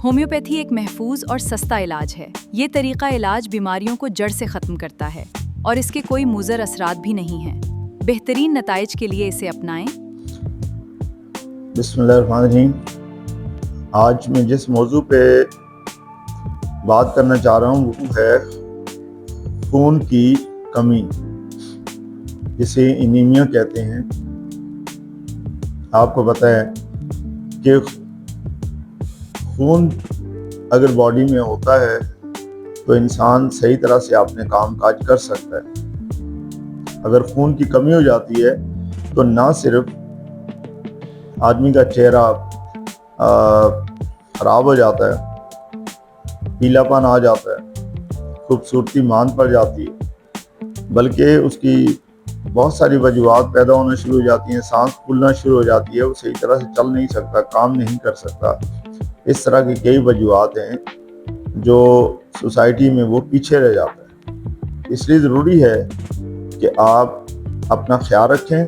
Homeopathy ایک محفوظ اور سستا علاج ہے۔ یہ طریقہ علاج بیماریوں کو جڑ سے ختم کرتا ہے اور اس کے کوئی مضر اثرات بھی نہیں ہیں۔ بہترین نتائج کے لیے اسے اپنائیں۔ بسم اللہ الرحمن الرحیم۔ آج میں جس موضوع پہ بات کرنا چاہ رہا ہوں وہ ہے خون کی کمی، جسے انیمیا کہتے ہیں۔ آپ کو پتہ ہے کہ خون اگر باڈی میں ہوتا ہے تو انسان صحیح طرح سے اپنے کام کاج کر سکتا ہے۔ اگر خون کی کمی ہو جاتی ہے تو نہ صرف آدمی کا چہرہ خراب ہو جاتا ہے، پیلا پن آ جاتا ہے، خوبصورتی ماند پڑ جاتی ہے، بلکہ اس کی بہت ساری وجوہات پیدا ہونا شروع ہو جاتی ہیں۔ سانس پھولنا شروع ہو جاتی ہے، وہ صحیح طرح سے چل نہیں سکتا، کام نہیں کر سکتا۔ اس طرح کی کئی وجوہات ہیں جو سوسائٹی میں وہ پیچھے رہ جاتا ہے۔ اس لیے ضروری ہے کہ آپ اپنا خیال رکھیں،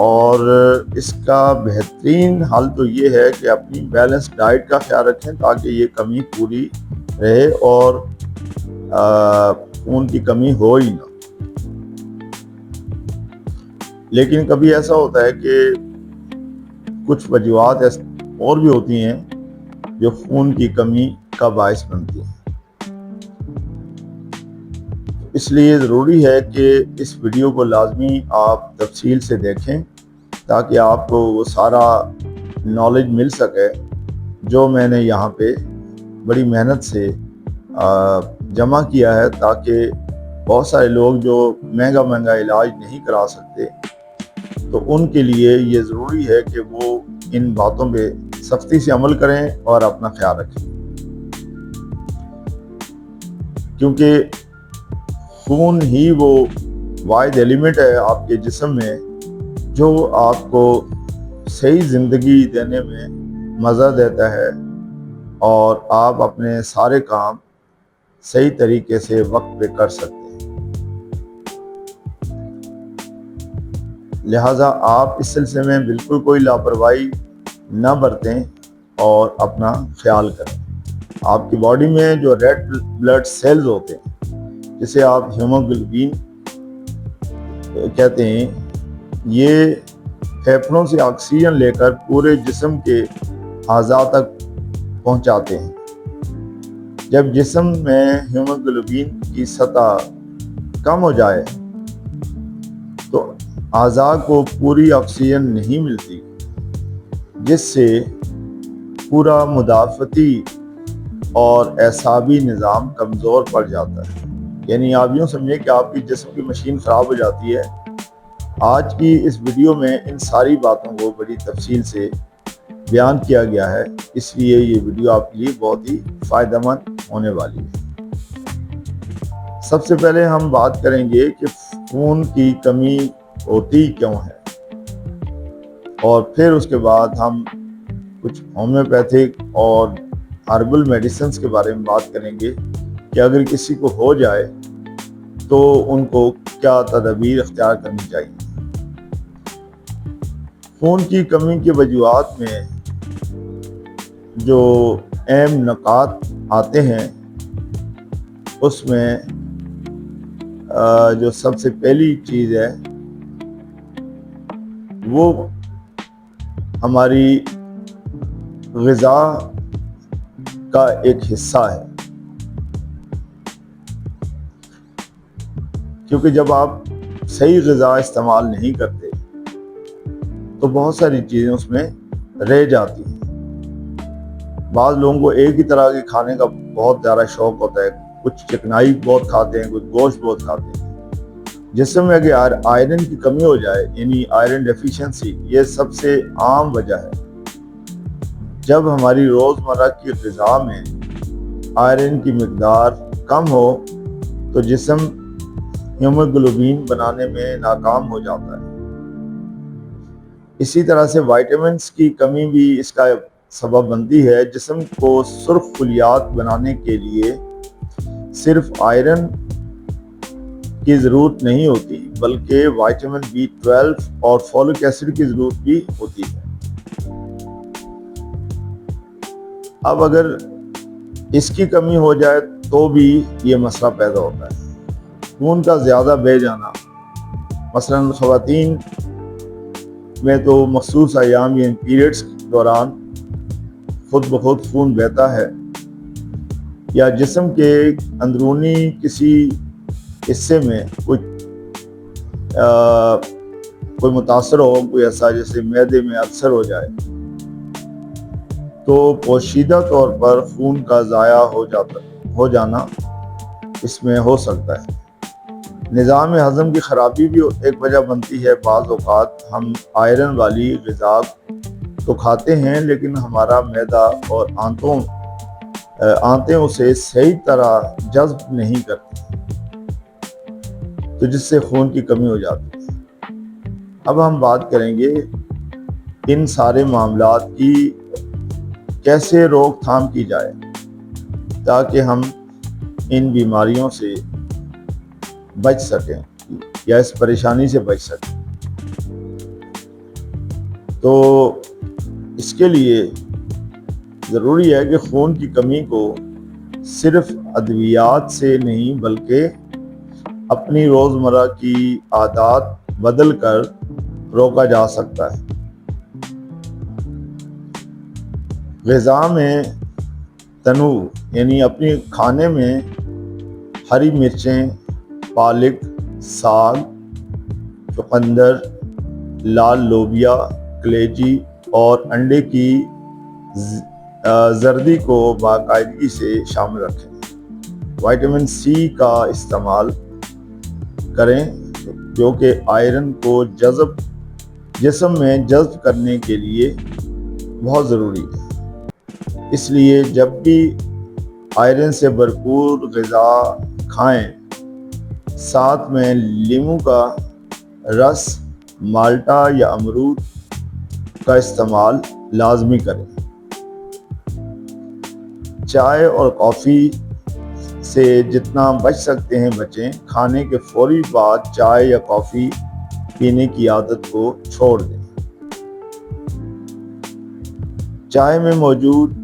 اور اس کا بہترین حل تو یہ ہے کہ اپنی بیلنس ڈائٹ کا خیال رکھیں تاکہ یہ کمی پوری رہے اور خون کی کمی ہو ہی نہ۔ لیکن کبھی ایسا ہوتا ہے کہ کچھ وجوہات اور بھی ہوتی ہیں جو خون کی کمی کا باعث بنتی ہیں۔ اس لیے ضروری ہے کہ اس ویڈیو کو لازمی آپ تفصیل سے دیکھیں تاکہ آپ کو وہ سارا نالج مل سکے جو میں نے یہاں پہ بڑی محنت سے جمع کیا ہے، تاکہ بہت سارے لوگ جو مہنگا علاج نہیں کرا سکتے تو ان کے لیے یہ ضروری ہے کہ وہ ان باتوں پہ سختی سے عمل کریں اور اپنا خیال رکھیں، کیونکہ خون ہی وہ واحد ایلیمنٹ ہے آپ کے جسم میں جو آپ کو صحیح زندگی دینے میں مزہ دیتا ہے اور آپ اپنے سارے کام صحیح طریقے سے وقت پہ کر سکتے ہیں۔ لہٰذا آپ اس سلسلے میں بالکل کوئی لاپرواہی نہ برتیں اور اپنا خیال کریں۔ آپ کی باڈی میں جو ریڈ بلڈ سیلز ہوتے ہیں، جسے آپ ہیموگلوبین کہتے ہیں، یہ پھیپھڑوں سے آکسیجن لے کر پورے جسم کے اعضاء تک پہنچاتے ہیں۔ جب جسم میں ہیموگلوبین کی سطح کم ہو جائے تو اعضاء کو پوری آکسیجن نہیں ملتی، جس سے پورا مدافعتی اور اعصابی نظام کمزور پڑ جاتا ہے۔ یعنی آپ یوں سمجھیں کہ آپ کی جسم کی مشین خراب ہو جاتی ہے۔ آج کی اس ویڈیو میں ان ساری باتوں کو بڑی تفصیل سے بیان کیا گیا ہے، اس لیے یہ ویڈیو آپ کے لیے بہت ہی فائدہ مند ہونے والی ہے۔ سب سے پہلے ہم بات کریں گے کہ خون کی کمی ہوتی کیوں ہے، اور پھر اس کے بعد ہم کچھ ہومیوپیتھک اور ہربل میڈیسنز کے بارے میں بات کریں گے کہ اگر کسی کو ہو جائے تو ان کو کیا تدابیر اختیار کرنی چاہیے۔ خون کی کمی کی وجوہات میں جو اہم نکات آتے ہیں، اس میں جو سب سے پہلی چیز ہے وہ ہماری غذا کا ایک حصہ ہے، کیونکہ جب آپ صحیح غذا استعمال نہیں کرتے تو بہت ساری چیزیں اس میں رہ جاتی ہیں۔ بعض لوگوں کو ایک ہی طرح کے کھانے کا بہت زیادہ شوق ہوتا ہے، کچھ چکنائی بہت کھاتے ہیں، کچھ گوشت بہت کھاتے ہیں۔ جسم میں اگر آئرن کی کمی ہو جائے، یعنی آئرن ڈیفیشنسی، یہ سب سے عام وجہ ہے۔ جب ہماری روزمرہ کی غذا میں آئرن کی مقدار کم ہو تو جسم ہیموگلوبین بنانے میں ناکام ہو جاتا ہے۔ اسی طرح سے وائٹامنس کی کمی بھی اس کا سبب بنتی ہے۔ جسم کو سرخ خلیات بنانے کے لیے صرف آئرن کی ضرورت نہیں ہوتی، بلکہ وائٹامن B12 اور فولک ایسڈ کی ضرورت بھی ہوتی ہے۔ اب اگر اس کی کمی ہو جائے تو بھی یہ مسئلہ پیدا ہوتا ہے۔ خون کا زیادہ بہہ جانا، مثلاً خواتین میں تو مخصوص ایام یعنی پیریڈز کے دوران خود بخود خون بہتا ہے، یا جسم کے اندرونی کسی حصے میں کوئی متاثر ہو، کوئی ایسا جیسے معدے میں اکثر ہو جائے، تو پوشیدہ طور پر خون کا ضائع ہو جانا اس میں ہو سکتا ہے۔ نظام ہضم کی خرابی بھی ایک وجہ بنتی ہے۔ بعض اوقات ہم آئرن والی غذا تو کھاتے ہیں لیکن ہمارا معدہ اور آنتیں اسے صحیح طرح جذب نہیں کرتی، تو جس سے خون کی کمی ہو جاتی ہے۔ اب ہم بات کریں گے ان سارے معاملات کی کیسے روک تھام کی جائے تاکہ ہم ان بیماریوں سے بچ سکیں یا اس پریشانی سے بچ سکیں۔ تو اس کے لیے ضروری ہے کہ خون کی کمی کو صرف ادویات سے نہیں بلکہ اپنی روزمرہ کی عادات بدل کر روکا جا سکتا ہے۔ غذا میں تنوع یعنی اپنی کھانے میں ہری مرچیں، پالک، ساگ، چقندر، لال لوبیا، کلیجی اور انڈے کی زردی کو باقاعدگی سے شامل رکھیں۔ وائٹامن C کا استعمال کریں جو کہ آئرن کو جسم میں جذب کرنے کے لیے بہت ضروری ہے۔ اس لیے جب بھی آئرن سے بھرپور غذا کھائیں، ساتھ میں لیموں کا رس، مالٹا یا امرود کا استعمال لازمی کریں۔ چائے اور کافی سے جتنا بچ سکتے ہیں بچیں۔ کھانے کے فوری بعد چائے یا کافی پینے کی عادت کو چھوڑ دیں۔ چائے میں موجود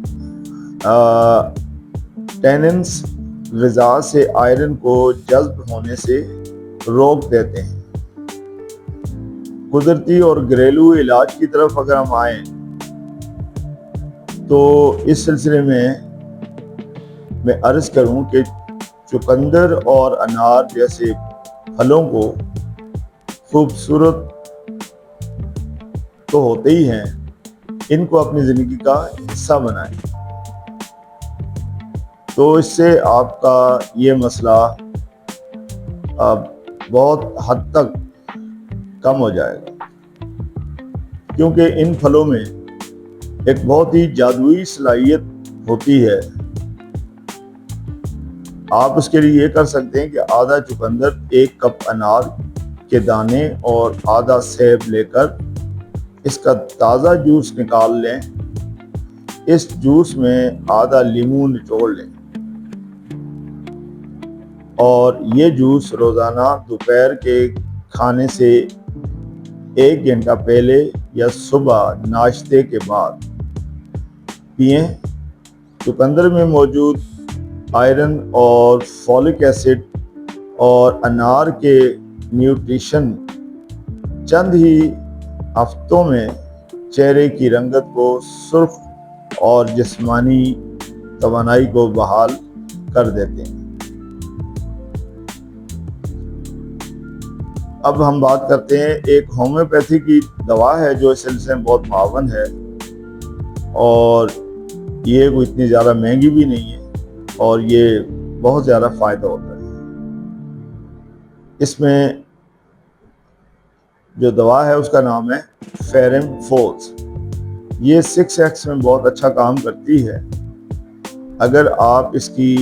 ٹیننز غذا سے آئرن کو جذب ہونے سے روک دیتے ہیں۔ قدرتی اور گھریلو علاج کی طرف اگر ہم آئیں تو اس سلسلے میں عرض کروں کہ چقندر اور انار جیسے پھلوں کو خوبصورت تو ہوتے ہی ہیں، ان کو اپنی زندگی کا حصہ بنائیں، تو اس سے آپ کا یہ مسئلہ بہت حد تک کم ہو جائے گا، کیونکہ ان پھلوں میں ایک بہت ہی جادوئی صلاحیت ہوتی ہے۔ آپ اس کے لیے یہ کر سکتے ہیں کہ آدھا چقندر، 1 کپ انار کے دانے اور آدھا سیب لے کر اس کا تازہ جوس نکال لیں۔ اس جوس میں آدھا لیموں نچوڑ لیں اور یہ جوس روزانہ دوپہر کے کھانے سے 1 گھنٹہ پہلے یا صبح ناشتے کے بعد پئیں۔ چقندر میں موجود آئرن اور فولک ایسڈ اور انار کے نیوٹریشن چند ہی ہفتوں میں چہرے کی رنگت کو سرخ اور جسمانی توانائی کو بحال کر دیتے ہیں۔ اب ہم بات کرتے ہیں ایک ہومیوپیتھی کی دوا ہے جو اس سلسلے میں بہت معاون ہے، اور یہ کوئی اتنی زیادہ مہنگی بھی نہیں ہے اور یہ بہت زیادہ فائدہ ہوتا ہے۔ اس میں جو دوا ہے اس کا نام ہے فیرم فوز۔ یہ 6X میں بہت اچھا کام کرتی ہے۔ اگر آپ اس کی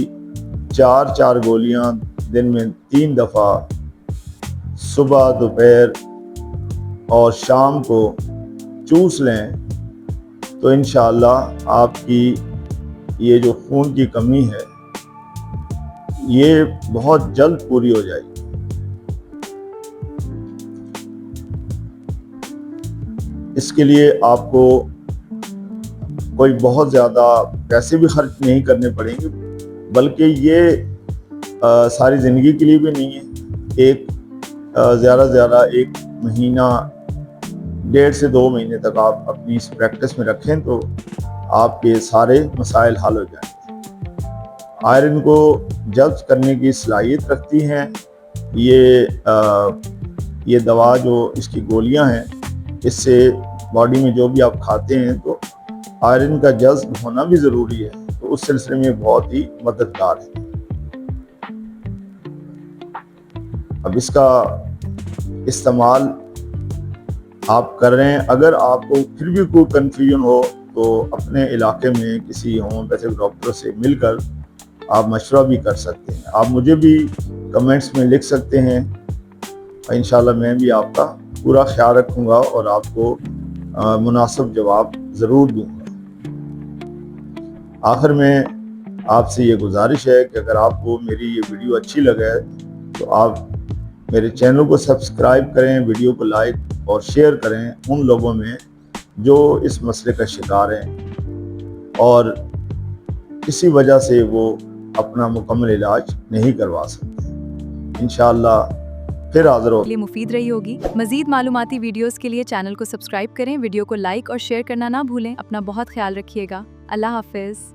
4 گولیاں دن میں 3 دفعہ صبح، دوپہر اور شام کو چوس لیں تو انشاءاللہ آپ کی یہ جو خون کی کمی ہے یہ بہت جلد پوری ہو جائے گی۔ اس کے لیے آپ کو کوئی بہت زیادہ پیسے بھی خرچ نہیں کرنے پڑیں گے، بلکہ یہ ساری زندگی کے لیے بھی نہیں ہے۔ ایک زیادہ سے زیادہ 1 مہینہ 1.5 سے 2 مہینے تک آپ اپنی اس پریکٹس میں رکھیں تو آپ کے سارے مسائل حل ہو جائیں گے۔ آئرن کو جذب کرنے کی صلاحیت رکھتی ہیں یہ دوا، جو اس کی گولیاں ہیں، اس سے باڈی میں جو بھی آپ کھاتے ہیں تو آئرن کا جذب ہونا بھی ضروری ہے، تو اس سلسلے میں بہت ہی مددگار ہے۔ اب اس کا استعمال آپ کر رہے ہیں، اگر آپ کو پھر بھی کوئی کنفیوژن ہو تو اپنے علاقے میں کسی ہومیوپیتھک ڈاکٹر سے مل کر آپ مشورہ بھی کر سکتے ہیں۔ آپ مجھے بھی کمنٹس میں لکھ سکتے ہیں، انشاءاللہ میں بھی آپ کا پورا خیال رکھوں گا اور آپ کو مناسب جواب ضرور دوں گا۔ آخر میں آپ سے یہ گزارش ہے کہ اگر آپ کو میری یہ ویڈیو اچھی لگے تو آپ میرے چینل کو سبسکرائب کریں، ویڈیو کو لائک اور شیئر کریں ان لوگوں میں جو اس مسئلے کا شکار ہیں اور کسی وجہ سے وہ اپنا مکمل علاج نہیں کروا سکتے۔ انشاءاللہ پھر حاضر ہو۔ لیے مفید رہی ہوگی۔ مزید معلوماتی ویڈیوز کے لیے چینل کو سبسکرائب کریں، ویڈیو کو لائک اور شیئر کرنا نہ بھولیں۔ اپنا بہت خیال رکھیے گا۔ اللہ حافظ۔